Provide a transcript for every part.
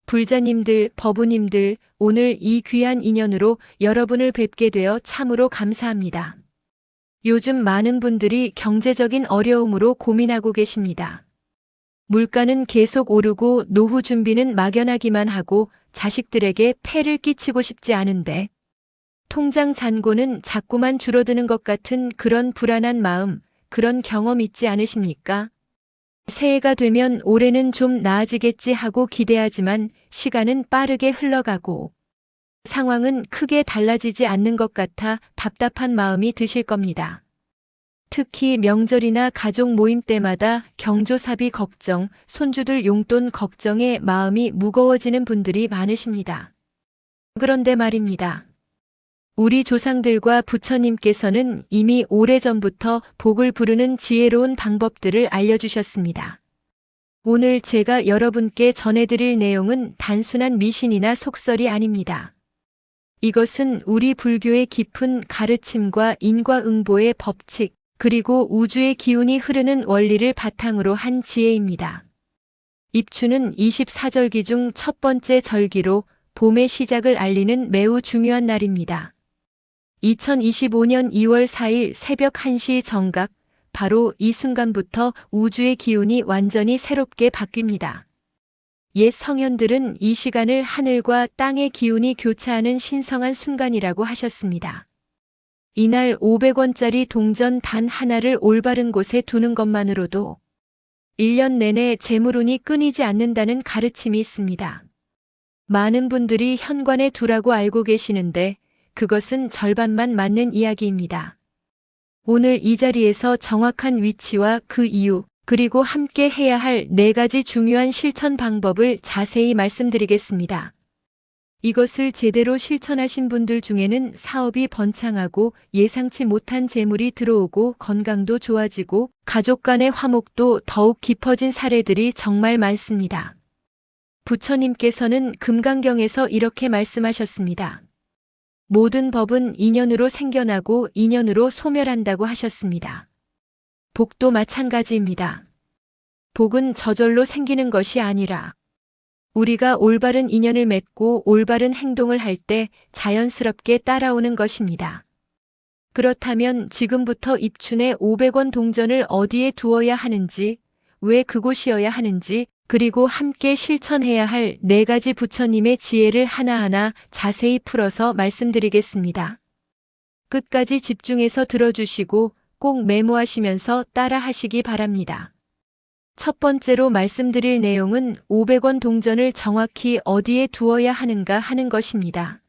불자님들, 법우님들, 오늘 이 귀한 인연으로 여러분을 뵙게 되어 참으로 감사합니다. 요즘 많은 분들이 경제적인 어려움으로 고민하고 계십니다. 물가는 계속 오르고 노후 준비는 막연하기만 하고 자식들에게 폐를 끼치고 싶지 않은데 통장 잔고는 자꾸만 줄어드는 것 같은 그런 불안한 마음, 그런 경험 있지 않으십니까? 새해가 되면 올해는 좀 나아지겠지 하고 기대하지만 시간은 빠르게 흘러가고 상황은 크게 달라지지 않는 것 같아 답답한 마음이 드실 겁니다. 특히 명절이나 가족 모임 때마다 경조사비 걱정, 손주들 용돈 걱정에 마음이 무거워지는 분들이 많으십니다. 그런데 말입니다. 우리 조상들과 부처님께서는 이미 오래전부터 복을 부르는 지혜로운 방법들을 알려주셨습니다. 오늘 제가 여러분께 전해드릴 내용은 단순한 미신이나 속설이 아닙니다. 이것은 우리 불교의 깊은 가르침과 인과응보의 법칙, 그리고 우주의 기운이 흐르는 원리를 바탕으로 한 지혜입니다. 입추는 24절기 중 첫 번째 절기로 봄의 시작을 알리는 매우 중요한 날입니다. 2025년 2월 4일 새벽 1시 정각, 바로 이 순간부터 우주의 기운이 완전히 새롭게 바뀝니다. 옛 성현들은 이 시간을 하늘과 땅의 기운이 교차하는 신성한 순간이라고 하셨습니다. 이날 500원짜리 동전 단 하나를 올바른 곳에 두는 것만으로도 1년 내내 재물운이 끊이지 않는다는 가르침이 있습니다. 많은 분들이 현관에 두라고 알고 계시는데 그것은 절반만 맞는 이야기입니다. 오늘 이 자리에서 정확한 위치와 그 이유, 그리고 함께 해야 할 4가지 중요한 실천 방법을 자세히 말씀드리겠습니다. 이것을 제대로 실천하신 분들 중에는 사업이 번창하고 예상치 못한 재물이 들어오고 건강도 좋아지고 가족 간의 화목도 더욱 깊어진 사례들이 정말 많습니다. 부처님께서는 금강경에서 이렇게 말씀하셨습니다. 모든 법은 인연으로 생겨나고 인연으로 소멸한다고 하셨습니다. 복도 마찬가지입니다. 복은 저절로 생기는 것이 아니라 우리가 올바른 인연을 맺고 올바른 행동을 할 때 자연스럽게 따라오는 것입니다. 그렇다면 지금부터 입춘에 500원 동전을 어디에 두어야 하는지, 왜 그곳이어야 하는지, 그리고 함께 실천해야 할 4가지 부처님의 지혜를 하나하나 자세히 풀어서 말씀드리겠습니다. 끝까지 집중해서 들어주시고 꼭 메모하시면서 따라 하시기 바랍니다. 첫 번째로 말씀드릴 내용은 500원 동전을 정확히 어디에 두어야 하는가 하는 것입니다.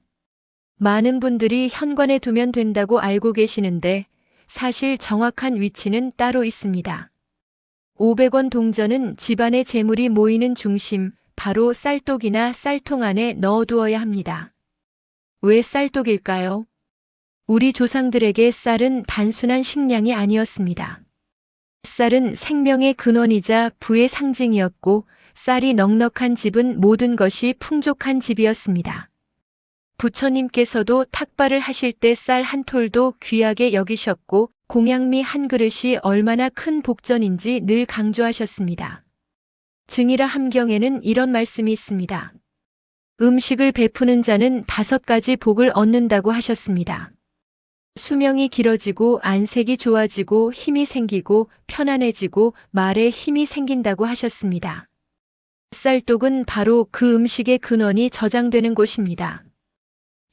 많은 분들이 현관에 두면 된다고 알고 계시는데 사실 정확한 위치는 따로 있습니다. 500원 동전은 집안의 재물이 모이는 중심, 바로 쌀독이나 쌀통 안에 넣어두어야 합니다. 왜 쌀독일까요? 우리 조상들에게 쌀은 단순한 식량이 아니었습니다. 쌀은 생명의 근원이자 부의 상징이었고 쌀이 넉넉한 집은 모든 것이 풍족한 집이었습니다. 부처님께서도 탁발을 하실 때 쌀 한 톨도 귀하게 여기셨고 공양미 한 그릇이 얼마나 큰 복전인지 늘 강조하셨습니다. 증이라 함경에는 이런 말씀이 있습니다. 음식을 베푸는 자는 5가지 복을 얻는다고 하셨습니다. 수명이 길어지고 안색이 좋아지고 힘이 생기고 편안해지고 말에 힘이 생긴다고 하셨습니다. 쌀독은 바로 그 음식의 근원이 저장되는 곳입니다.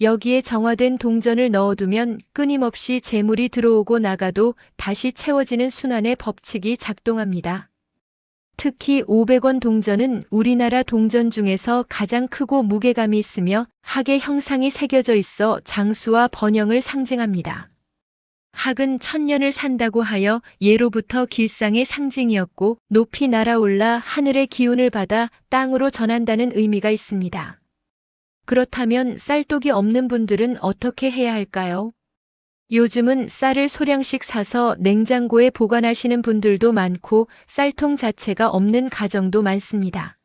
여기에 정화된 동전을 넣어두면 끊임없이 재물이 들어오고 나가도 다시 채워지는 순환의 법칙이 작동합니다. 특히 500원 동전은 우리나라 동전 중에서 가장 크고 무게감이 있으며 학의 형상이 새겨져 있어 장수와 번영을 상징합니다. 학은 1000년을 산다고 하여 예로부터 길상의 상징이었고 높이 날아올라 하늘의 기운을 받아 땅으로 전한다는 의미가 있습니다. 그렇다면 쌀독이 없는 분들은 어떻게 해야 할까요? 요즘은 쌀을 소량씩 사서 냉장고에 보관하시는 분들도 많고 쌀통 자체가 없는 가정도 많습니다.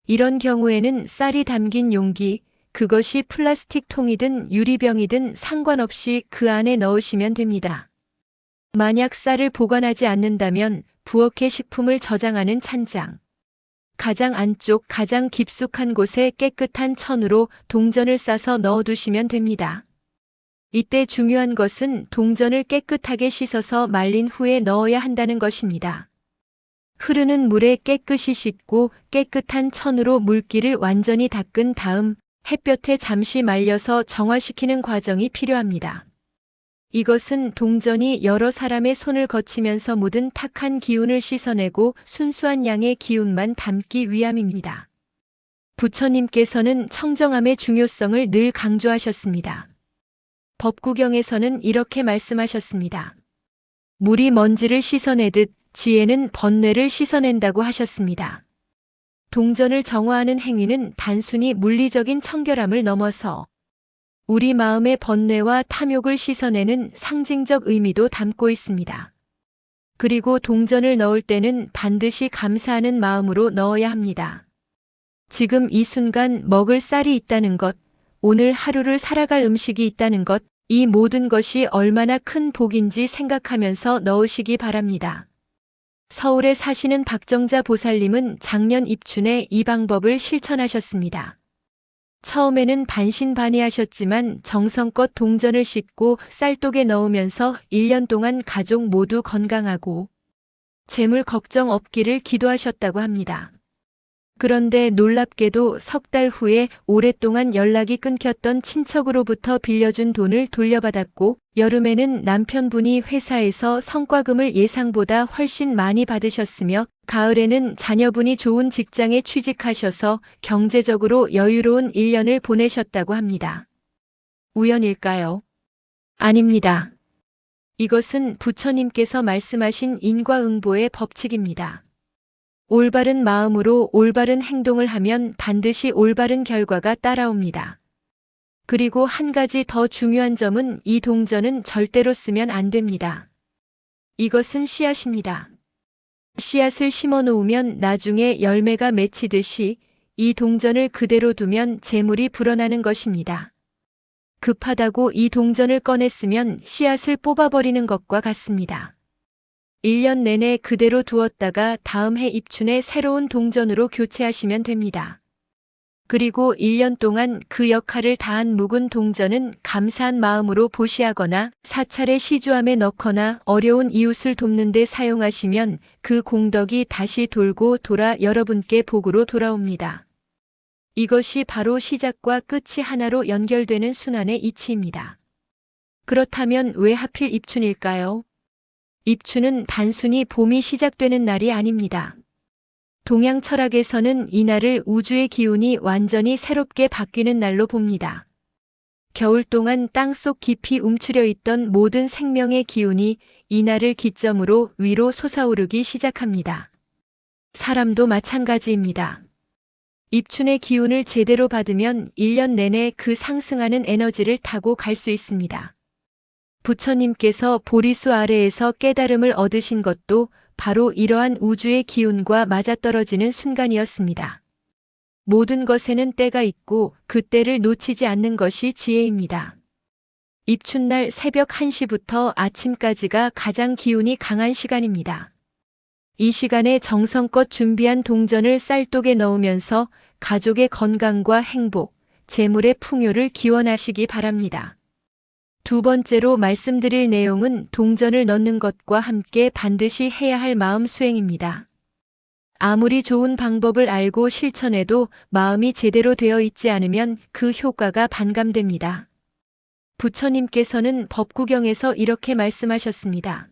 이런 경우에는 쌀이 담긴 용기, 그것이 플라스틱 통이든 유리병이든 상관없이 그 안에 넣으시면 됩니다. 만약 쌀을 보관하지 않는다면 부엌에 식품을 저장하는 찬장, 가장 안쪽 가장 깊숙한 곳에 깨끗한 천으로 동전을 싸서 넣어두시면 됩니다. 이때 중요한 것은 동전을 깨끗하게 씻어서 말린 후에 넣어야 한다는 것입니다. 흐르는 물에 깨끗이 씻고 깨끗한 천으로 물기를 완전히 닦은 다음 햇볕에 잠시 말려서 정화시키는 과정이 필요합니다. 이것은 동전이 여러 사람의 손을 거치면서 묻은 탁한 기운을 씻어내고 순수한 양의 기운만 담기 위함입니다. 부처님께서는 청정함의 중요성을 늘 강조하셨습니다. 법구경에서는 이렇게 말씀하셨습니다. 물이 먼지를 씻어내듯 지혜는 번뇌를 씻어낸다고 하셨습니다. 동전을 정화하는 행위는 단순히 물리적인 청결함을 넘어서 우리 마음의 번뇌와 탐욕을 씻어내는 상징적 의미도 담고 있습니다. 그리고 동전을 넣을 때는 반드시 감사하는 마음으로 넣어야 합니다. 지금 이 순간 먹을 쌀이 있다는 것, 오늘 하루를 살아갈 음식이 있다는 것, 이 모든 것이 얼마나 큰 복인지 생각하면서 넣으시기 바랍니다. 서울에 사시는 박정자 보살님은 작년 입춘에 이 방법을 실천하셨습니다. 처음에는 반신반의하셨지만 정성껏 동전을 씻고 쌀독에 넣으면서 1년 동안 가족 모두 건강하고 재물 걱정 없기를 기도하셨다고 합니다. 그런데 놀랍게도 석 달 후에 오랫동안 연락이 끊겼던 친척으로부터 빌려준 돈을 돌려받았고 여름에는 남편분이 회사에서 성과금을 예상보다 훨씬 많이 받으셨으며 가을에는 자녀분이 좋은 직장에 취직하셔서 경제적으로 여유로운 1년을 보내셨다고 합니다. 우연일까요? 아닙니다. 이것은 부처님께서 말씀하신 인과응보의 법칙입니다. 올바른 마음으로 올바른 행동을 하면 반드시 올바른 결과가 따라옵니다. 그리고 한 가지 더 중요한 점은 이 동전은 절대로 쓰면 안 됩니다. 이것은 씨앗입니다. 씨앗을 심어 놓으면 나중에 열매가 맺히듯이 이 동전을 그대로 두면 재물이 불어나는 것입니다. 급하다고 이 동전을 꺼냈으면 씨앗을 뽑아버리는 것과 같습니다. 1년 내내 그대로 두었다가 다음 해 입춘에 새로운 동전으로 교체하시면 됩니다. 그리고 1년 동안 그 역할을 다한 묵은 동전은 감사한 마음으로 보시하거나 사찰의 시주함에 넣거나 어려운 이웃을 돕는 데 사용하시면 그 공덕이 다시 돌고 돌아 여러분께 복으로 돌아옵니다. 이것이 바로 시작과 끝이 하나로 연결되는 순환의 이치입니다. 그렇다면 왜 하필 입춘일까요? 입춘은 단순히 봄이 시작되는 날이 아닙니다. 동양 철학에서는 이날을 우주의 기운이 완전히 새롭게 바뀌는 날로 봅니다. 겨울 동안 땅속 깊이 움츠려 있던 모든 생명의 기운이 이날을 기점으로 위로 솟아오르기 시작합니다. 사람도 마찬가지입니다. 입춘의 기운을 제대로 받으면 1년 내내 그 상승하는 에너지를 타고 갈 수 있습니다. 부처님께서 보리수 아래에서 깨달음을 얻으신 것도 바로 이러한 우주의 기운과 맞아떨어지는 순간이었습니다. 모든 것에는 때가 있고 그 때를 놓치지 않는 것이 지혜입니다. 입춘날 새벽 1시부터 아침까지가 가장 기운이 강한 시간입니다. 이 시간에 정성껏 준비한 동전을 쌀독에 넣으면서 가족의 건강과 행복, 재물의 풍요를 기원하시기 바랍니다. 두 번째로 말씀드릴 내용은 동전을 넣는 것과 함께 반드시 해야 할 마음 수행입니다. 아무리 좋은 방법을 알고 실천해도 마음이 제대로 되어 있지 않으면 그 효과가 반감됩니다. 부처님께서는 법구경에서 이렇게 말씀하셨습니다.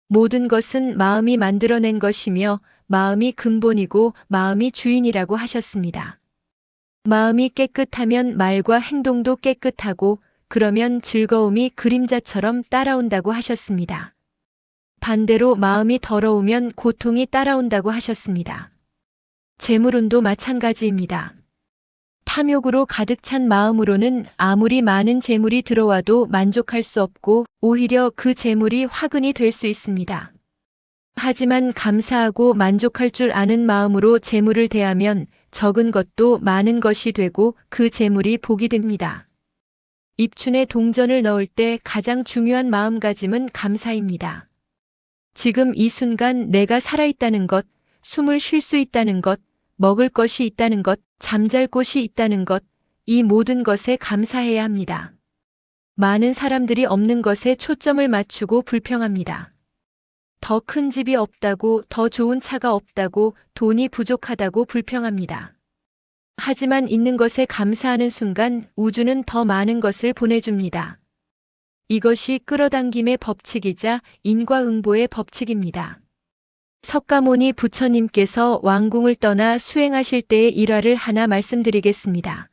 모든 것은 마음이 만들어낸 것이며 마음이 근본이고 마음이 주인이라고 하셨습니다. 마음이 깨끗하면 말과 행동도 깨끗하고 그러면 즐거움이 그림자처럼 따라온다고 하셨습니다. 반대로 마음이 더러우면 고통이 따라온다고 하셨습니다. 재물운도 마찬가지입니다. 탐욕으로 가득 찬 마음으로는 아무리 많은 재물이 들어와도 만족할 수 없고 오히려 그 재물이 화근이 될 수 있습니다. 하지만 감사하고 만족할 줄 아는 마음으로 재물을 대하면 적은 것도 많은 것이 되고 그 재물이 복이 됩니다. 입춘에 동전을 넣을 때 가장 중요한 마음가짐은 감사입니다. 지금 이 순간 내가 살아있다는 것, 숨을 쉴 수 있다는 것, 먹을 것이 있다는 것, 잠잘 곳이 있다는 것, 이 모든 것에 감사해야 합니다. 많은 사람들이 없는 것에 초점을 맞추고 불평합니다. 더 큰 집이 없다고, 더 좋은 차가 없다고, 돈이 부족하다고 불평합니다. 하지만 있는 것에 감사하는 순간 우주는 더 많은 것을 보내줍니다. 이것이 끌어당김의 법칙이자 인과응보의 법칙입니다. 석가모니 부처님께서 왕궁을 떠나 수행하실 때의 일화를 하나 말씀드리겠습니다.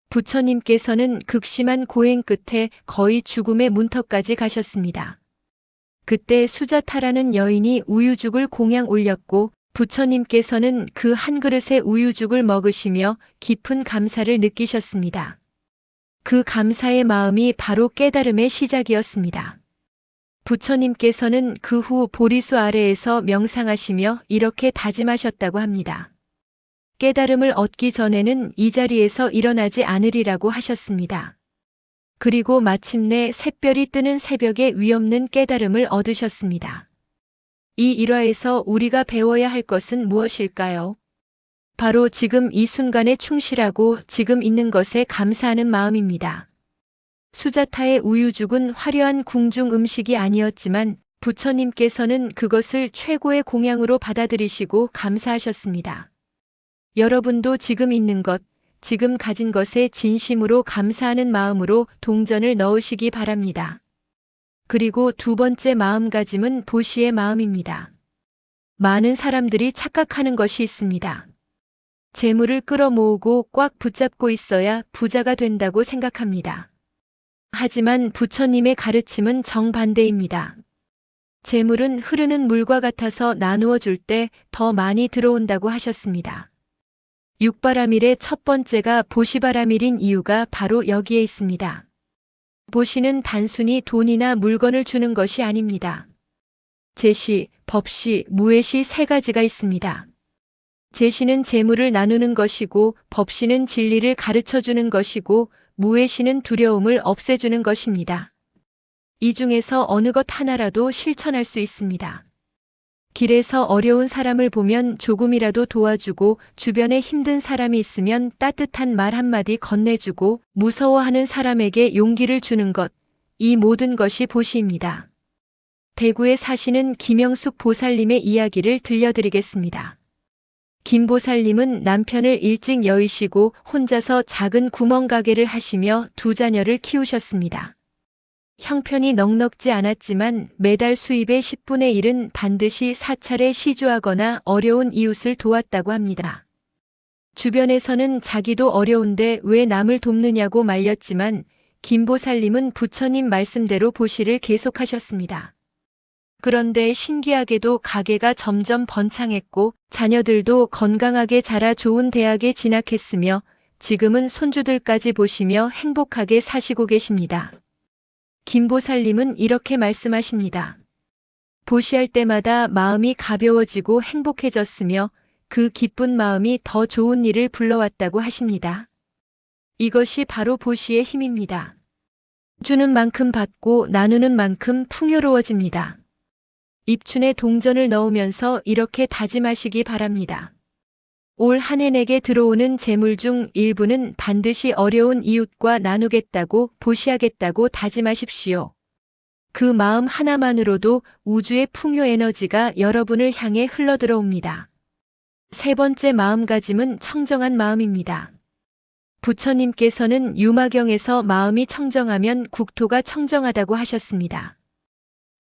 부처님께서는 극심한 고행 끝에 거의 죽음의 문턱까지 가셨습니다. 그때 수자타라는 여인이 우유죽을 공양 올렸고 부처님께서는 그 한 그릇의 우유죽을 먹으시며 깊은 감사를 느끼셨습니다. 그 감사의 마음이 바로 깨달음의 시작이었습니다. 부처님께서는 그 후 보리수 아래에서 명상하시며 이렇게 다짐하셨다고 합니다. 깨달음을 얻기 전에는 이 자리에서 일어나지 않으리라고 하셨습니다. 그리고 마침내 샛별이 뜨는 새벽에 위없는 깨달음을 얻으셨습니다. 이 일화에서 우리가 배워야 할 것은 무엇일까요? 바로 지금 이 순간에 충실하고 지금 있는 것에 감사하는 마음입니다. 수자타의 우유죽은 화려한 궁중 음식이 아니었지만 부처님께서는 그것을 최고의 공양으로 받아들이시고 감사하셨습니다. 여러분도 지금 있는 것, 지금 가진 것에 진심으로 감사하는 마음으로 동전을 넣으시기 바랍니다. 그리고 두 번째 마음가짐은 보시의 마음입니다. 많은 사람들이 착각하는 것이 있습니다. 재물을 끌어모으고 꽉 붙잡고 있어야 부자가 된다고 생각합니다. 하지만 부처님의 가르침은 정반대입니다. 재물은 흐르는 물과 같아서 나누어 줄 때 더 많이 들어온다고 하셨습니다. 육바라밀의 첫 번째가 보시바라밀인 이유가 바로 여기에 있습니다. 보시는 단순히 돈이나 물건을 주는 것이 아닙니다. 제시, 법시, 무예시 세 가지가 있습니다. 제시는 재물을 나누는 것이고 법시는 진리를 가르쳐 주는 것이고 무예시는 두려움을 없애주는 것입니다. 이 중에서 어느 것 하나라도 실천할 수 있습니다. 길에서 어려운 사람을 보면 조금이라도 도와주고 주변에 힘든 사람이 있으면 따뜻한 말 한마디 건네주고 무서워하는 사람에게 용기를 주는 것, 이 모든 것이 보시입니다. 대구에 사시는 김영숙 보살님의 이야기를 들려드리겠습니다. 김 보살님은 남편을 일찍 여의시고 혼자서 작은 구멍가게를 하시며 두 자녀를 키우셨습니다. 형편이 넉넉지 않았지만 매달 수입의 10분의 1은 반드시 사찰에 시주하거나 어려운 이웃을 도왔다고 합니다. 주변에서는 자기도 어려운데 왜 남을 돕느냐고 말렸지만 김보살님은 부처님 말씀대로 보시를 계속하셨습니다. 그런데 신기하게도 가게가 점점 번창했고 자녀들도 건강하게 자라 좋은 대학에 진학했으며 지금은 손주들까지 보시며 행복하게 사시고 계십니다. 김보살님은 이렇게 말씀하십니다. 보시할 때마다 마음이 가벼워지고 행복해졌으며 그 기쁜 마음이 더 좋은 일을 불러왔다고 하십니다. 이것이 바로 보시의 힘입니다. 주는 만큼 받고 나누는 만큼 풍요로워집니다. 입춘에 동전을 넣으면서 이렇게 다짐하시기 바랍니다. 올 한 해 내게 들어오는 재물 중 일부는 반드시 어려운 이웃과 나누겠다고 보시하겠다고 다짐하십시오. 그 마음 하나만으로도 우주의 풍요 에너지가 여러분을 향해 흘러들어옵니다. 세 번째 마음가짐은 청정한 마음입니다. 부처님께서는 유마경에서 마음이 청정하면 국토가 청정하다고 하셨습니다.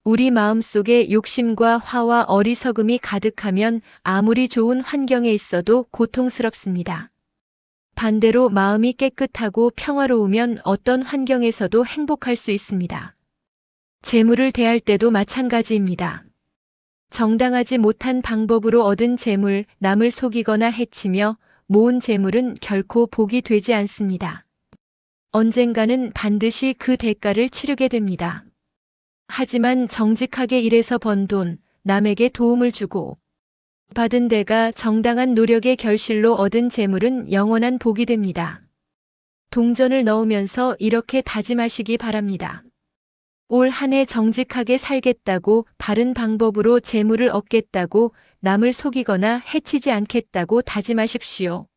우리 마음속에 욕심과 화와 어리석음이 가득하면 아무리 좋은 환경에 있어도 고통스럽습니다. 반대로 마음이 깨끗하고 평화로우면 어떤 환경에서도 행복할 수 있습니다. 재물을 대할 때도 마찬가지입니다. 정당하지 못한 방법으로 얻은 재물, 남을 속이거나 해치며 모은 재물은 결코 복이 되지 않습니다. 언젠가는 반드시 그 대가를 치르게 됩니다. 하지만 정직하게 일해서 번 돈, 남에게 도움을 주고 받은 대가 정당한 노력의 결실로 얻은 재물은 영원한 복이 됩니다. 동전을 넣으면서 이렇게 다짐하시기 바랍니다. 올 한 해 정직하게 살겠다고 바른 방법으로 재물을 얻겠다고 남을 속이거나 해치지 않겠다고 다짐하십시오.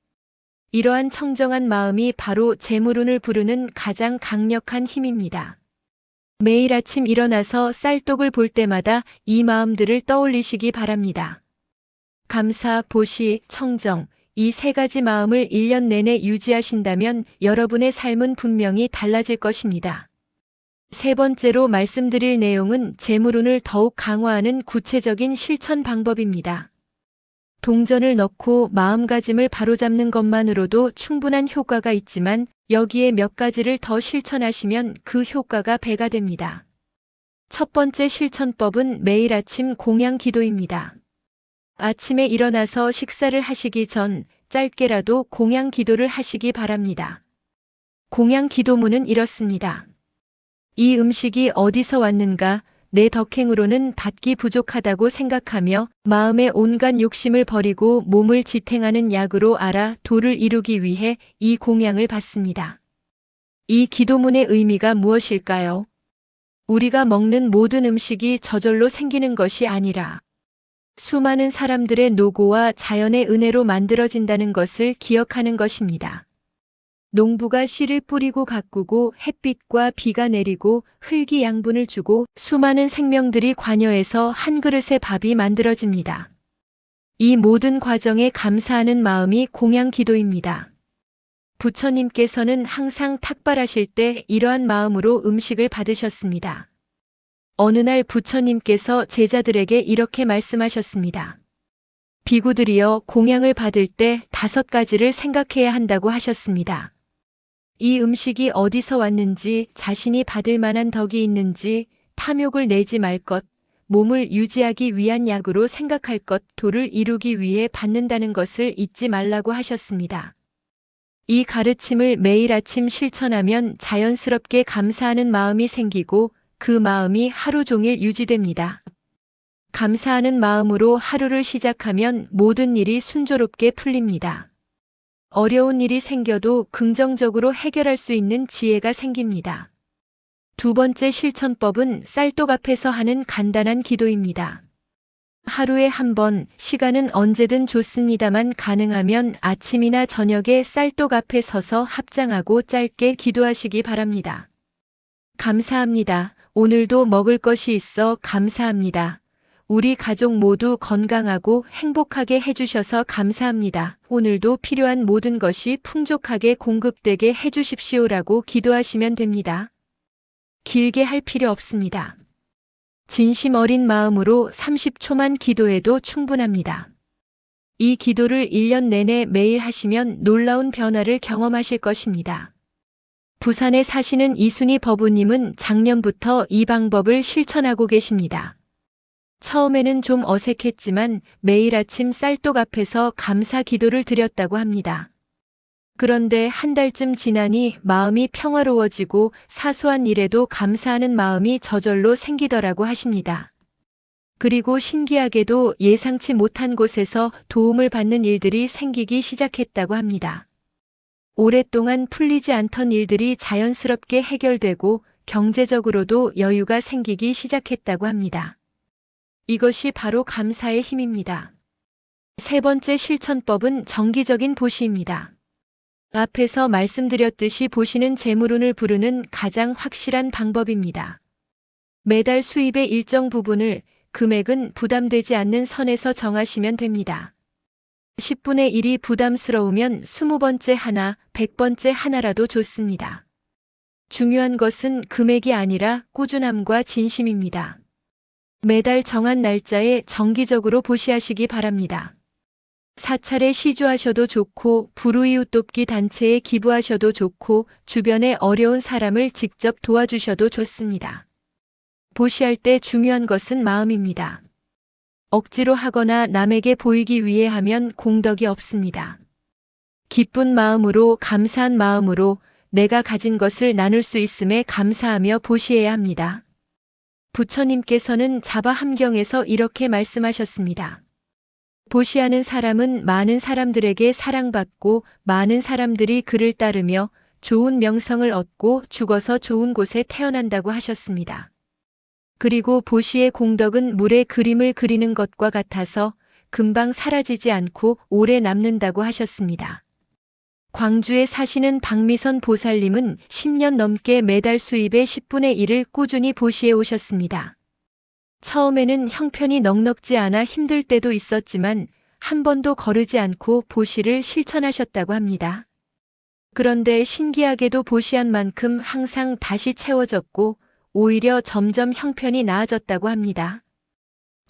이러한 청정한 마음이 바로 재물운을 부르는 가장 강력한 힘입니다. 매일 아침 일어나서 쌀독을 볼 때마다 이 마음들을 떠올리시기 바랍니다. 감사, 보시, 청정, 이 세 가지 마음을 1년 내내 유지하신다면 여러분의 삶은 분명히 달라질 것입니다. 세 번째로 말씀드릴 내용은 재물운을 더욱 강화하는 구체적인 실천 방법입니다. 동전을 넣고 마음가짐을 바로잡는 것만으로도 충분한 효과가 있지만 여기에 몇 가지를 더 실천하시면 그 효과가 배가 됩니다. 첫 번째 실천법은 매일 아침 공양 기도입니다. 아침에 일어나서 식사를 하시기 전 짧게라도 공양 기도를 하시기 바랍니다. 공양 기도문은 이렇습니다. 이 음식이 어디서 왔는가? 내 덕행으로는 받기 부족하다고 생각하며 마음의 온갖 욕심을 버리고 몸을 지탱하는 약으로 알아 도를 이루기 위해 이 공양을 받습니다. 이 기도문의 의미가 무엇일까요? 우리가 먹는 모든 음식이 저절로 생기는 것이 아니라 수많은 사람들의 노고와 자연의 은혜로 만들어진다는 것을 기억하는 것입니다. 농부가 씨를 뿌리고 가꾸고 햇빛과 비가 내리고 흙이 양분을 주고 수많은 생명들이 관여해서 한 그릇의 밥이 만들어집니다. 이 모든 과정에 감사하는 마음이 공양 기도입니다. 부처님께서는 항상 탁발하실 때 이러한 마음으로 음식을 받으셨습니다. 어느 날 부처님께서 제자들에게 이렇게 말씀하셨습니다. 비구들이여, 공양을 받을 때 5가지를 생각해야 한다고 하셨습니다. 이 음식이 어디서 왔는지, 자신이 받을 만한 덕이 있는지, 탐욕을 내지 말 것, 몸을 유지하기 위한 약으로 생각할 것, 도를 이루기 위해 받는다는 것을 잊지 말라고 하셨습니다. 이 가르침을 매일 아침 실천하면 자연스럽게 감사하는 마음이 생기고 그 마음이 하루 종일 유지됩니다. 감사하는 마음으로 하루를 시작하면 모든 일이 순조롭게 풀립니다. 어려운 일이 생겨도 긍정적으로 해결할 수 있는 지혜가 생깁니다. 두 번째 실천법은 쌀독 앞에서 하는 간단한 기도입니다. 하루에 한 번, 시간은 언제든 좋습니다만 가능하면 아침이나 저녁에 쌀독 앞에 서서 합장하고 짧게 기도하시기 바랍니다. 감사합니다. 오늘도 먹을 것이 있어 감사합니다. 우리 가족 모두 건강하고 행복하게 해주셔서 감사합니다. 오늘도 필요한 모든 것이 풍족하게 공급되게 해주십시오라고 기도하시면 됩니다. 길게 할 필요 없습니다. 진심 어린 마음으로 30초만 기도해도 충분합니다. 이 기도를 1년 내내 매일 하시면 놀라운 변화를 경험하실 것입니다. 부산에 사시는 이순희 법우님은 작년부터 이 방법을 실천하고 계십니다. 처음에는 좀 어색했지만 매일 아침 쌀독 앞에서 감사 기도를 드렸다고 합니다. 그런데 한 달쯤 지나니 마음이 평화로워지고 사소한 일에도 감사하는 마음이 저절로 생기더라고 하십니다. 그리고 신기하게도 예상치 못한 곳에서 도움을 받는 일들이 생기기 시작했다고 합니다. 오랫동안 풀리지 않던 일들이 자연스럽게 해결되고 경제적으로도 여유가 생기기 시작했다고 합니다. 이것이 바로 감사의 힘입니다. 세 번째 실천법은 정기적인 보시입니다. 앞에서 말씀드렸듯이 보시는 재물운을 부르는 가장 확실한 방법입니다. 매달 수입의 일정 부분을, 금액은 부담되지 않는 선에서 정하시면 됩니다. 10분의 1이 부담스러우면 20번째 하나, 100번째 하나라도 좋습니다. 중요한 것은 금액이 아니라 꾸준함과 진심입니다. 매달 정한 날짜에 정기적으로 보시하시기 바랍니다. 사찰에 시주하셔도 좋고 불우이웃 돕기 단체에 기부하셔도 좋고 주변에 어려운 사람을 직접 도와주셔도 좋습니다. 보시할 때 중요한 것은 마음입니다. 억지로 하거나 남에게 보이기 위해 하면 공덕이 없습니다. 기쁜 마음으로, 감사한 마음으로 내가 가진 것을 나눌 수 있음에 감사하며 보시해야 합니다. 부처님께서는 자바함경에서 이렇게 말씀하셨습니다. 보시하는 사람은 많은 사람들에게 사랑받고 많은 사람들이 그를 따르며 좋은 명성을 얻고 죽어서 좋은 곳에 태어난다고 하셨습니다. 그리고 보시의 공덕은 물에 그림을 그리는 것과 같아서 금방 사라지지 않고 오래 남는다고 하셨습니다. 광주에 사시는 박미선 보살님은 10년 넘게 매달 수입의 10분의 1을 꾸준히 보시해 오셨습니다. 처음에는 형편이 넉넉지 않아 힘들 때도 있었지만 한 번도 거르지 않고 보시를 실천하셨다고 합니다. 그런데 신기하게도 보시한 만큼 항상 다시 채워졌고 오히려 점점 형편이 나아졌다고 합니다.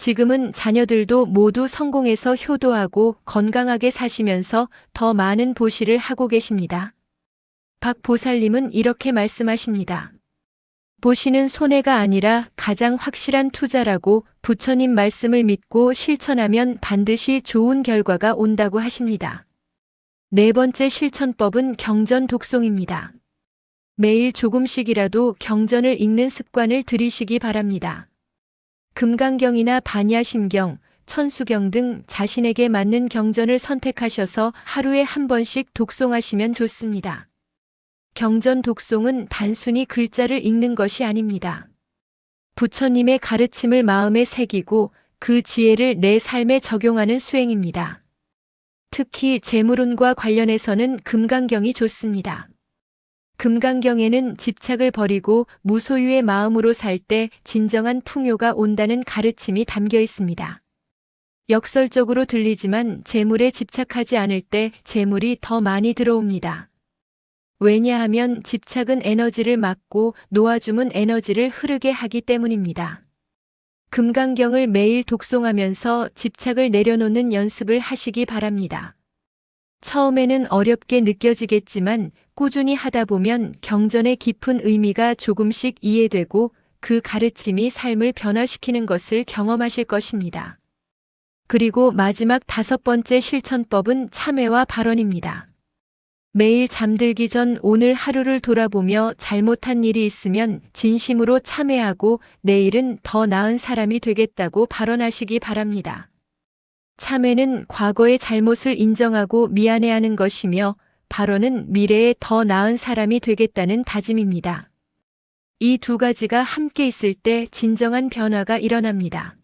지금은 자녀들도 모두 성공해서 효도하고 건강하게 사시면서 더 많은 보시를 하고 계십니다. 박 보살님은 이렇게 말씀하십니다. 보시는 손해가 아니라 가장 확실한 투자라고 부처님 말씀을 믿고 실천하면 반드시 좋은 결과가 온다고 하십니다. 네 번째 실천법은 경전 독송입니다. 매일 조금씩이라도 경전을 읽는 습관을 들이시기 바랍니다. 금강경이나 반야심경, 천수경 등 자신에게 맞는 경전을 선택하셔서 하루에 한 번씩 독송하시면 좋습니다. 경전 독송은 단순히 글자를 읽는 것이 아닙니다. 부처님의 가르침을 마음에 새기고 그 지혜를 내 삶에 적용하는 수행입니다. 특히 재물운과 관련해서는 금강경이 좋습니다. 금강경에는 집착을 버리고 무소유의 마음으로 살 때 진정한 풍요가 온다는 가르침이 담겨 있습니다. 역설적으로 들리지만 재물에 집착하지 않을 때 재물이 더 많이 들어옵니다. 왜냐하면 집착은 에너지를 막고 놓아줌은 에너지를 흐르게 하기 때문입니다. 금강경을 매일 독송하면서 집착을 내려놓는 연습을 하시기 바랍니다. 처음에는 어렵게 느껴지겠지만 꾸준히 하다 보면 경전의 깊은 의미가 조금씩 이해되고 그 가르침이 삶을 변화시키는 것을 경험하실 것입니다. 그리고 마지막 5번째 실천법은 참회와 발언입니다. 매일 잠들기 전 오늘 하루를 돌아보며 잘못한 일이 있으면 진심으로 참회하고 내일은 더 나은 사람이 되겠다고 발언하시기 바랍니다. 참회는 과거의 잘못을 인정하고 미안해하는 것이며 발언은 미래에 더 나은 사람이 되겠다는 다짐입니다. 이 두 가지가 함께 있을 때 진정한 변화가 일어납니다.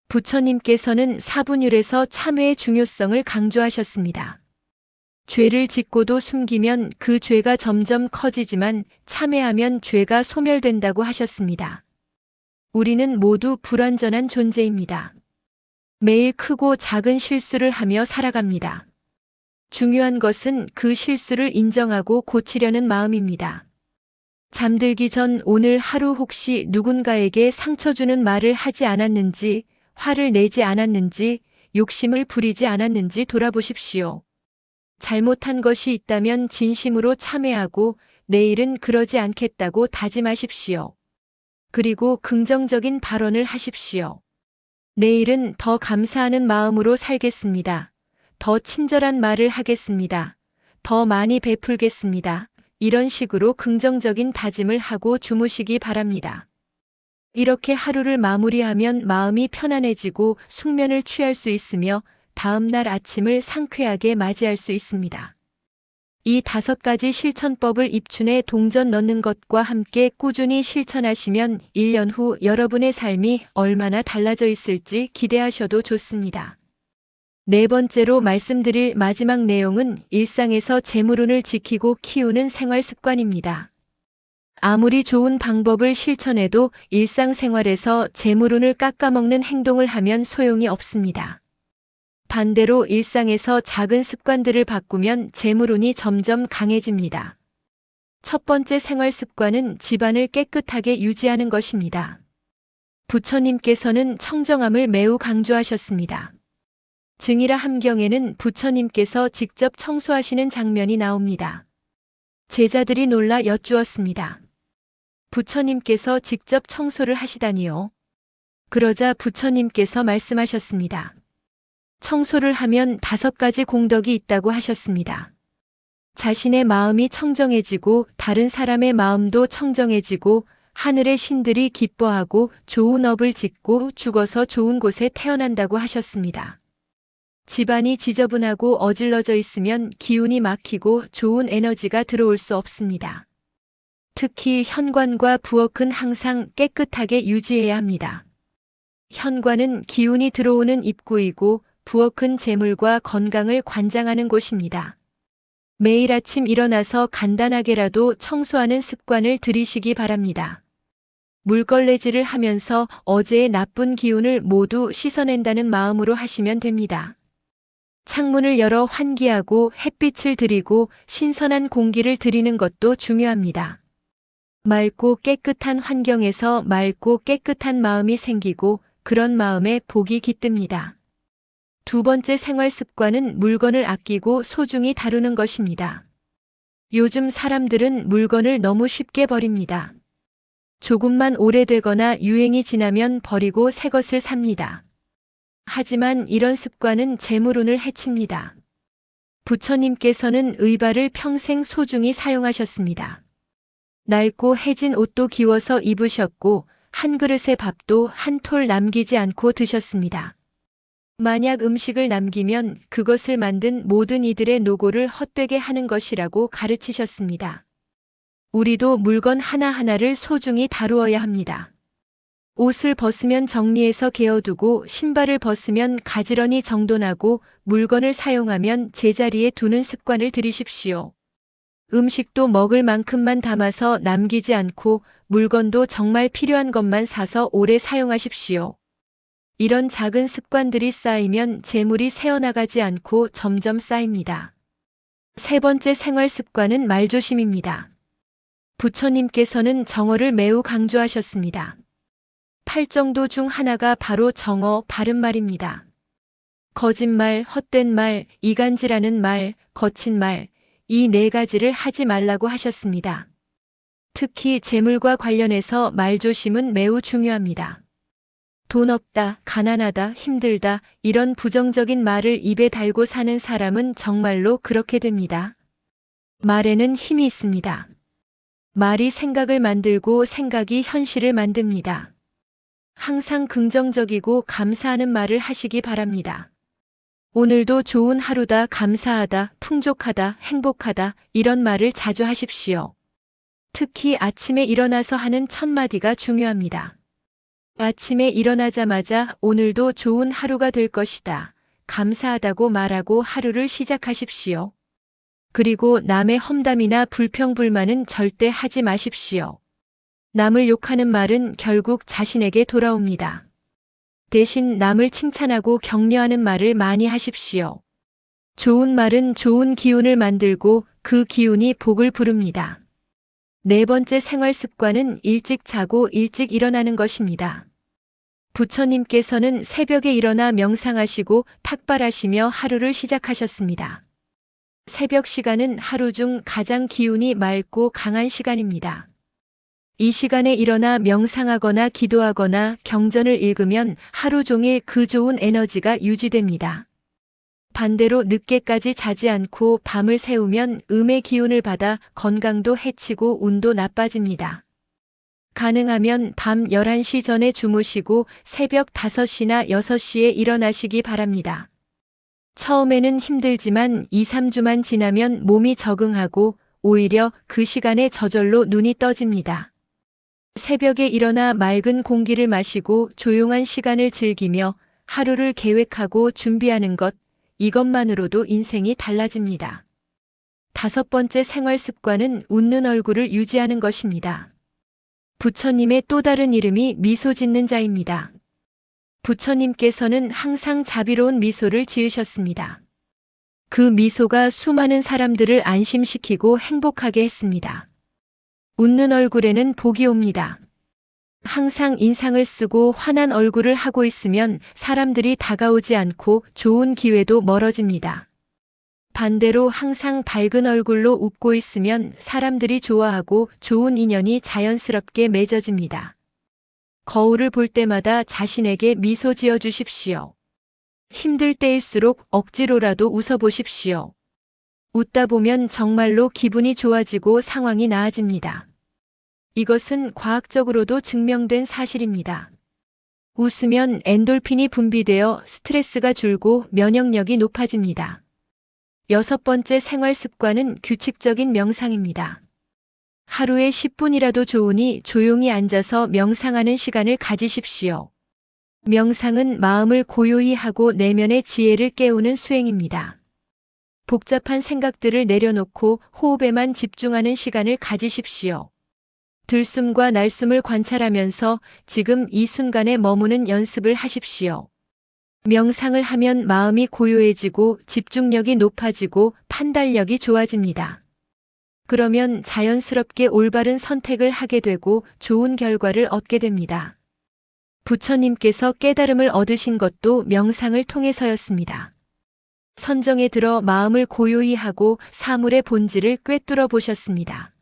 부처님께서는 사분율에서 참회의 중요성을 강조하셨습니다. 죄를 짓고도 숨기면 그 죄가 점점 커지지만 참회하면 죄가 소멸된다고 하셨습니다. 우리는 모두 불완전한 존재입니다. 매일 크고 작은 실수를 하며 살아갑니다. 중요한 것은 그 실수를 인정하고 고치려는 마음입니다. 잠들기 전 오늘 하루 혹시 누군가에게 상처 주는 말을 하지 않았는지, 화를 내지 않았는지, 욕심을 부리지 않았는지 돌아보십시오. 잘못한 것이 있다면 진심으로 참회하고 내일은 그러지 않겠다고 다짐하십시오. 그리고 긍정적인 발언을 하십시오. 내일은 더 감사하는 마음으로 살겠습니다. 더 친절한 말을 하겠습니다. 더 많이 베풀겠습니다. 이런 식으로 긍정적인 다짐을 하고 주무시기 바랍니다. 이렇게 하루를 마무리하면 마음이 편안해지고 숙면을 취할 수 있으며 다음 날 아침을 상쾌하게 맞이할 수 있습니다. 이 5가지 실천법을 입춘에 동전 넣는 것과 함께 꾸준히 실천하시면 1년 후 여러분의 삶이 얼마나 달라져 있을지 기대하셔도 좋습니다. 네 번째로 말씀드릴 마지막 내용은 일상에서 재물운을 지키고 키우는 생활 습관입니다. 아무리 좋은 방법을 실천해도 일상생활에서 재물운을 깎아먹는 행동을 하면 소용이 없습니다. 반대로 일상에서 작은 습관들을 바꾸면 재물운이 점점 강해집니다. 첫 번째 생활 습관은 집안을 깨끗하게 유지하는 것입니다. 부처님께서는 청정함을 매우 강조하셨습니다. 증이라 함경에는 부처님께서 직접 청소하시는 장면이 나옵니다. 제자들이 놀라 여쭈었습니다. 부처님께서 직접 청소를 하시다니요. 그러자 부처님께서 말씀하셨습니다. 청소를 하면 5가지 공덕이 있다고 하셨습니다. 자신의 마음이 청정해지고 다른 사람의 마음도 청정해지고 하늘의 신들이 기뻐하고 좋은 업을 짓고 죽어서 좋은 곳에 태어난다고 하셨습니다. 집안이 지저분하고 어질러져 있으면 기운이 막히고 좋은 에너지가 들어올 수 없습니다. 특히 현관과 부엌은 항상 깨끗하게 유지해야 합니다. 현관은 기운이 들어오는 입구이고 부엌은 재물과 건강을 관장하는 곳입니다. 매일 아침 일어나서 간단하게라도 청소하는 습관을 들이시기 바랍니다. 물걸레질을 하면서 어제의 나쁜 기운을 모두 씻어낸다는 마음으로 하시면 됩니다. 창문을 열어 환기하고 햇빛을 들이고 신선한 공기를 들이는 것도 중요합니다. 맑고 깨끗한 환경에서 맑고 깨끗한 마음이 생기고 그런 마음에 복이 깃듭니다. 두 번째 생활 습관은 물건을 아끼고 소중히 다루는 것입니다. 요즘 사람들은 물건을 너무 쉽게 버립니다. 조금만 오래되거나 유행이 지나면 버리고 새 것을 삽니다. 하지만 이런 습관은 재물운을 해칩니다. 부처님께서는 의발을 평생 소중히 사용하셨습니다. 낡고 해진 옷도 기워서 입으셨고 한 그릇의 밥도 한 톨 남기지 않고 드셨습니다. 만약 음식을 남기면 그것을 만든 모든 이들의 노고를 헛되게 하는 것이라고 가르치셨습니다. 우리도 물건 하나하나를 소중히 다루어야 합니다. 옷을 벗으면 정리해서 개어두고 신발을 벗으면 가지런히 정돈하고 물건을 사용하면 제자리에 두는 습관을 들이십시오. 음식도 먹을 만큼만 담아서 남기지 않고 물건도 정말 필요한 것만 사서 오래 사용하십시오. 이런 작은 습관들이 쌓이면 재물이 새어나가지 않고 점점 쌓입니다. 세 번째 생활 습관은 말조심입니다. 부처님께서는 정어를 매우 강조하셨습니다. 팔정도 중 하나가 바로 정어, 바른 말입니다. 거짓말, 헛된 말, 이간질하는 말, 거친 말, 이 네 가지를 하지 말라고 하셨습니다. 특히 재물과 관련해서 말조심은 매우 중요합니다. 돈 없다, 가난하다, 힘들다, 이런 부정적인 말을 입에 달고 사는 사람은 정말로 그렇게 됩니다. 말에는 힘이 있습니다. 말이 생각을 만들고 생각이 현실을 만듭니다. 항상 긍정적이고 감사하는 말을 하시기 바랍니다. 오늘도 좋은 하루다, 감사하다, 풍족하다, 행복하다, 이런 말을 자주 하십시오. 특히 아침에 일어나서 하는 첫 마디가 중요합니다. 아침에 일어나자마자 오늘도 좋은 하루가 될 것이다. 감사하다고 말하고 하루를 시작하십시오. 그리고 남의 험담이나 불평불만은 절대 하지 마십시오. 남을 욕하는 말은 결국 자신에게 돌아옵니다. 대신 남을 칭찬하고 격려하는 말을 많이 하십시오. 좋은 말은 좋은 기운을 만들고 그 기운이 복을 부릅니다. 네 번째 생활 습관은 일찍 자고 일찍 일어나는 것입니다. 부처님께서는 새벽에 일어나 명상하시고 탁발하시며 하루를 시작하셨습니다. 새벽 시간은 하루 중 가장 기운이 맑고 강한 시간입니다. 이 시간에 일어나 명상하거나 기도하거나 경전을 읽으면 하루 종일 그 좋은 에너지가 유지됩니다. 반대로 늦게까지 자지 않고 밤을 새우면 음의 기운을 받아 건강도 해치고 운도 나빠집니다. 가능하면 밤 11시 전에 주무시고 새벽 5시나 6시에 일어나시기 바랍니다. 처음에는 힘들지만 2, 3주만 지나면 몸이 적응하고 오히려 그 시간에 저절로 눈이 떠집니다. 새벽에 일어나 맑은 공기를 마시고 조용한 시간을 즐기며 하루를 계획하고 준비하는 것, 이것만으로도 인생이 달라집니다. 다섯 번째 생활 습관은 웃는 얼굴을 유지하는 것입니다. 부처님의 또 다른 이름이 미소 짓는 자입니다. 부처님께서는 항상 자비로운 미소를 지으셨습니다. 그 미소가 수많은 사람들을 안심시키고 행복하게 했습니다. 웃는 얼굴에는 복이 옵니다. 항상 인상을 쓰고 환한 얼굴을 하고 있으면 사람들이 다가오지 않고 좋은 기회도 멀어집니다. 반대로 항상 밝은 얼굴로 웃고 있으면 사람들이 좋아하고 좋은 인연이 자연스럽게 맺어집니다. 거울을 볼 때마다 자신에게 미소 지어 주십시오. 힘들 때일수록 억지로라도 웃어보십시오. 웃다 보면 정말로 기분이 좋아지고 상황이 나아집니다. 이것은 과학적으로도 증명된 사실입니다. 웃으면 엔돌핀이 분비되어 스트레스가 줄고 면역력이 높아집니다. 여섯 번째 생활 습관은 규칙적인 명상입니다. 하루에 10분이라도 좋으니 조용히 앉아서 명상하는 시간을 가지십시오. 명상은 마음을 고요히 하고 내면의 지혜를 깨우는 수행입니다. 복잡한 생각들을 내려놓고 호흡에만 집중하는 시간을 가지십시오. 들숨과 날숨을 관찰하면서 지금 이 순간에 머무는 연습을 하십시오. 명상을 하면 마음이 고요해지고 집중력이 높아지고 판단력이 좋아집니다. 그러면 자연스럽게 올바른 선택을 하게 되고 좋은 결과를 얻게 됩니다. 부처님께서 깨달음을 얻으신 것도 명상을 통해서였습니다. 선정에 들어 마음을 고요히 하고 사물의 본질을 꿰뚫어 보셨습니다.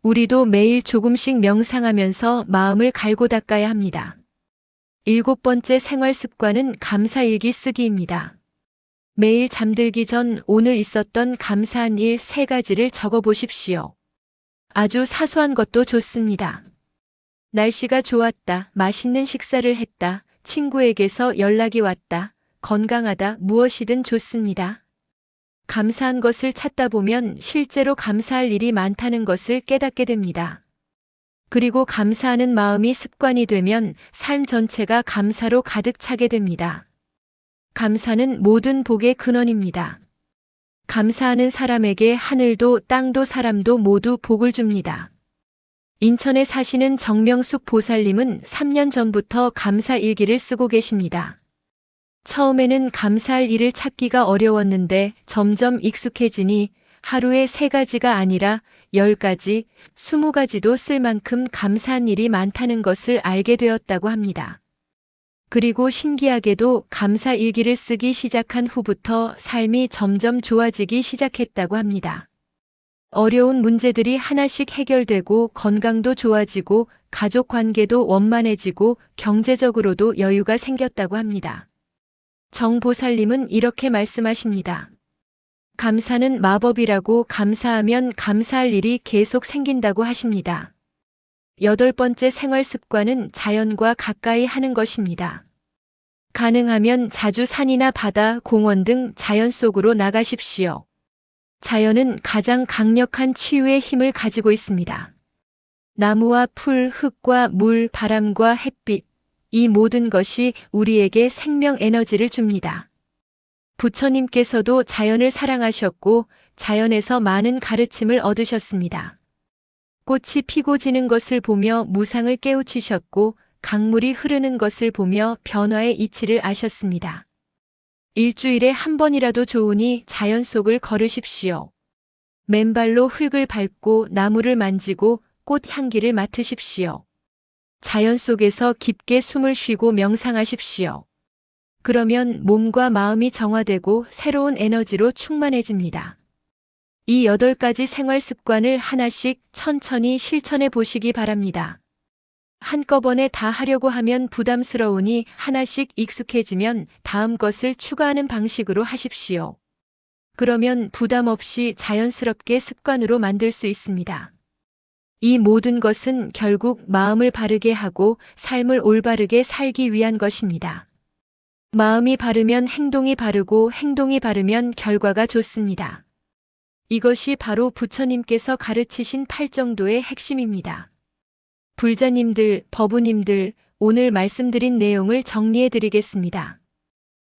우리도 매일 조금씩 명상하면서 마음을 갈고 닦아야 합니다. 7번째 생활 습관은 감사일기 쓰기입니다. 매일 잠들기 전 오늘 있었던 감사한 일 3가지를 적어 보십시오. 아주 사소한 것도 좋습니다. 날씨가 좋았다, 맛있는 식사를 했다, 친구에게서 연락이 왔다, 건강하다, 무엇이든 좋습니다. 감사한 것을 찾다 보면 실제로 감사할 일이 많다는 것을 깨닫게 됩니다. 그리고 감사하는 마음이 습관이 되면 삶 전체가 감사로 가득 차게 됩니다. 감사는 모든 복의 근원입니다. 감사하는 사람에게 하늘도 땅도 사람도 모두 복을 줍니다. 인천에 사시는 정명숙 보살님은 3년 전부터 감사 일기를 쓰고 계십니다. 처음에는 감사할 일을 찾기가 어려웠는데 점점 익숙해지니 하루에 3가지가 아니라 10가지, 20가지도 쓸 만큼 감사한 일이 많다는 것을 알게 되었다고 합니다. 그리고 신기하게도 감사 일기를 쓰기 시작한 후부터 삶이 점점 좋아지기 시작했다고 합니다. 어려운 문제들이 하나씩 해결되고 건강도 좋아지고 가족 관계도 원만해지고 경제적으로도 여유가 생겼다고 합니다. 정 보살님은 이렇게 말씀하십니다. 감사는 마법이라고 감사하면 감사할 일이 계속 생긴다고 하십니다. 8번째 생활 습관은 자연과 가까이 하는 것입니다. 가능하면 자주 산이나 바다, 공원 등 자연 속으로 나가십시오. 자연은 가장 강력한 치유의 힘을 가지고 있습니다. 나무와 풀, 흙과 물, 바람과 햇빛, 이 모든 것이 우리에게 생명 에너지를 줍니다. 부처님께서도 자연을 사랑하셨고 자연에서 많은 가르침을 얻으셨습니다. 꽃이 피고 지는 것을 보며 무상을 깨우치셨고 강물이 흐르는 것을 보며 변화의 이치를 아셨습니다. 일주일에 한 번이라도 좋으니 자연 속을 걸으십시오. 맨발로 흙을 밟고 나무를 만지고 꽃 향기를 맡으십시오. 자연 속에서 깊게 숨을 쉬고 명상하십시오. 그러면 몸과 마음이 정화되고 새로운 에너지로 충만해집니다. 이 8가지 생활 습관을 하나씩 천천히 실천해 보시기 바랍니다. 한꺼번에 다 하려고 하면 부담스러우니 하나씩 익숙해지면 다음 것을 추가하는 방식으로 하십시오. 그러면 부담 없이 자연스럽게 습관으로 만들 수 있습니다. 이 모든 것은 결국 마음을 바르게 하고 삶을 올바르게 살기 위한 것입니다. 마음이 바르면 행동이 바르고 행동이 바르면 결과가 좋습니다. 이것이 바로 부처님께서 가르치신 8정도의 핵심입니다. 불자님들, 법우님들, 오늘 말씀드린 내용을 정리해 드리겠습니다.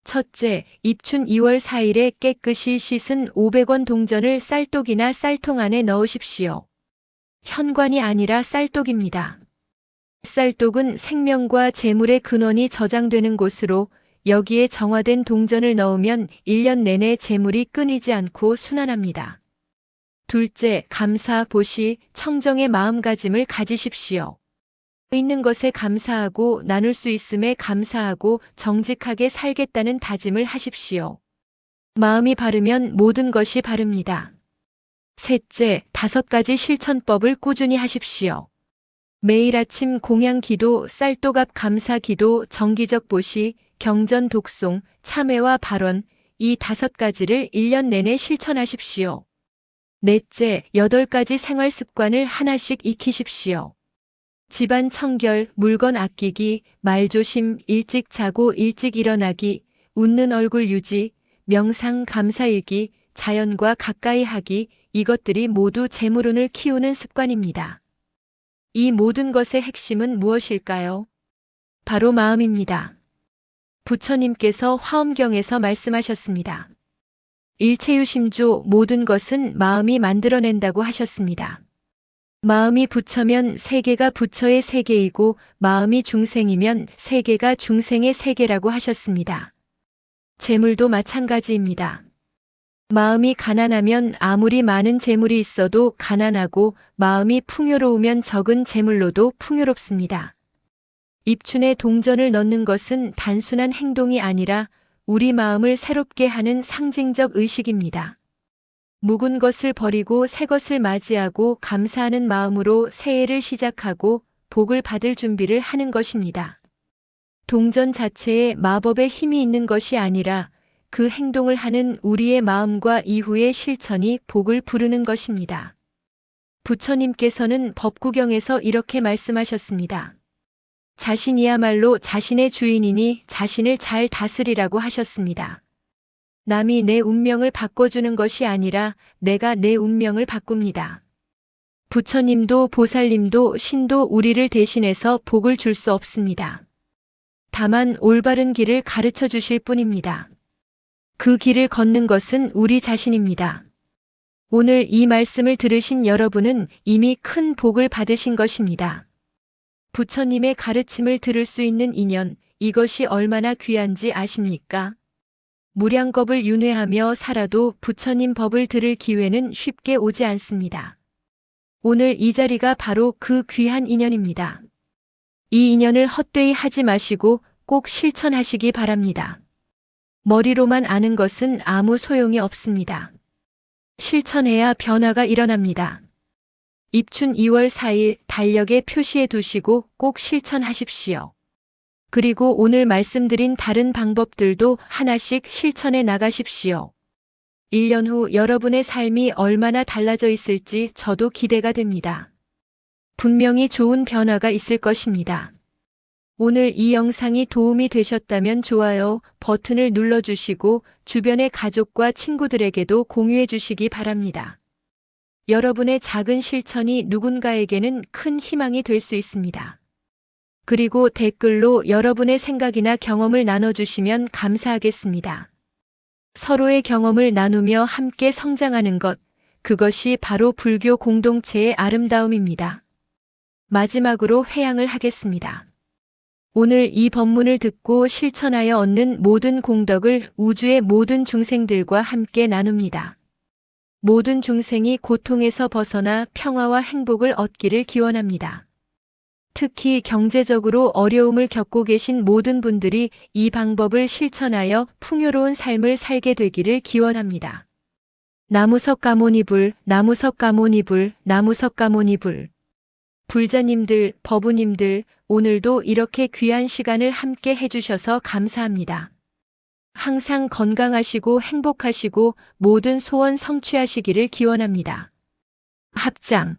첫째, 입춘 2월 4일에 깨끗이 씻은 500원 동전을 쌀독이나 쌀통 안에 넣으십시오. 현관이 아니라 쌀독입니다. 쌀독은 생명과 재물의 근원이 저장되는 곳으로 여기에 정화된 동전을 넣으면 1년 내내 재물이 끊이지 않고 순환합니다. 둘째, 감사, 보시, 청정의 마음가짐을 가지십시오. 있는 것에 감사하고 나눌 수 있음에 감사하고 정직하게 살겠다는 다짐을 하십시오. 마음이 바르면 모든 것이 바릅니다. 셋째, 5가지 실천법을 꾸준히 하십시오. 매일 아침 공양 기도, 쌀독 앞 감사 기도, 정기적 보시, 경전 독송, 참회와 발언, 이 5가지를 1년 내내 실천하십시오. 넷째, 8가지 생활 습관을 하나씩 익히십시오. 집안 청결, 물건 아끼기, 말조심, 일찍 자고 일찍 일어나기, 웃는 얼굴 유지, 명상 감사일기, 자연과 가까이 하기, 이것들이 모두 재물운을 키우는 습관입니다. 이 모든 것의 핵심은 무엇일까요? 바로 마음입니다. 부처님께서 화엄경에서 말씀하셨습니다. 일체유심조 모든 것은 마음이 만들어낸다고 하셨습니다. 마음이 부처면 세계가 부처의 세계이고 마음이 중생이면 세계가 중생의 세계라고 하셨습니다. 재물도 마찬가지입니다. 마음이 가난하면 아무리 많은 재물이 있어도 가난하고 마음이 풍요로우면 적은 재물로도 풍요롭습니다. 입춘에 동전을 넣는 것은 단순한 행동이 아니라 우리 마음을 새롭게 하는 상징적 의식입니다. 묵은 것을 버리고 새 것을 맞이하고 감사하는 마음으로 새해를 시작하고 복을 받을 준비를 하는 것입니다. 동전 자체에 마법의 힘이 있는 것이 아니라 그 행동을 하는 우리의 마음과 이후의 실천이 복을 부르는 것입니다. 부처님께서는 법구경에서 이렇게 말씀하셨습니다. 자신이야말로 자신의 주인이니 자신을 잘 다스리라고 하셨습니다. 남이 내 운명을 바꿔주는 것이 아니라 내가 내 운명을 바꿉니다. 부처님도 보살님도 신도 우리를 대신해서 복을 줄 수 없습니다. 다만 올바른 길을 가르쳐 주실 뿐입니다. 그 길을 걷는 것은 우리 자신입니다. 오늘 이 말씀을 들으신 여러분은 이미 큰 복을 받으신 것입니다. 부처님의 가르침을 들을 수 있는 인연, 이것이 얼마나 귀한지 아십니까? 무량겁을 윤회하며 살아도 부처님 법을 들을 기회는 쉽게 오지 않습니다. 오늘 이 자리가 바로 그 귀한 인연입니다. 이 인연을 헛되이 하지 마시고 꼭 실천하시기 바랍니다. 머리로만 아는 것은 아무 소용이 없습니다. 실천해야 변화가 일어납니다. 입춘 2월 4일 달력에 표시해 두시고 꼭 실천하십시오. 그리고 오늘 말씀드린 다른 방법들도 하나씩 실천해 나가십시오. 1년 후 여러분의 삶이 얼마나 달라져 있을지 저도 기대가 됩니다. 분명히 좋은 변화가 있을 것입니다. 오늘 이 영상이 도움이 되셨다면 좋아요 버튼을 눌러주시고 주변의 가족과 친구들에게도 공유해 주시기 바랍니다. 여러분의 작은 실천이 누군가에게는 큰 희망이 될 수 있습니다. 그리고 댓글로 여러분의 생각이나 경험을 나눠주시면 감사하겠습니다. 서로의 경험을 나누며 함께 성장하는 것, 그것이 바로 불교 공동체의 아름다움입니다. 마지막으로 회향을 하겠습니다. 오늘 이 법문을 듣고 실천하여 얻는 모든 공덕을 우주의 모든 중생들과 함께 나눕니다. 모든 중생이 고통에서 벗어나 평화와 행복을 얻기를 기원합니다. 특히 경제적으로 어려움을 겪고 계신 모든 분들이 이 방법을 실천하여 풍요로운 삶을 살게 되기를 기원합니다. 나무석가모니불, 나무석가모니불, 나무석가모니불. 불자님들, 법우님들, 오늘도 이렇게 귀한 시간을 함께 해주셔서 감사합니다. 항상 건강하시고 행복하시고 모든 소원 성취하시기를 기원합니다. 합장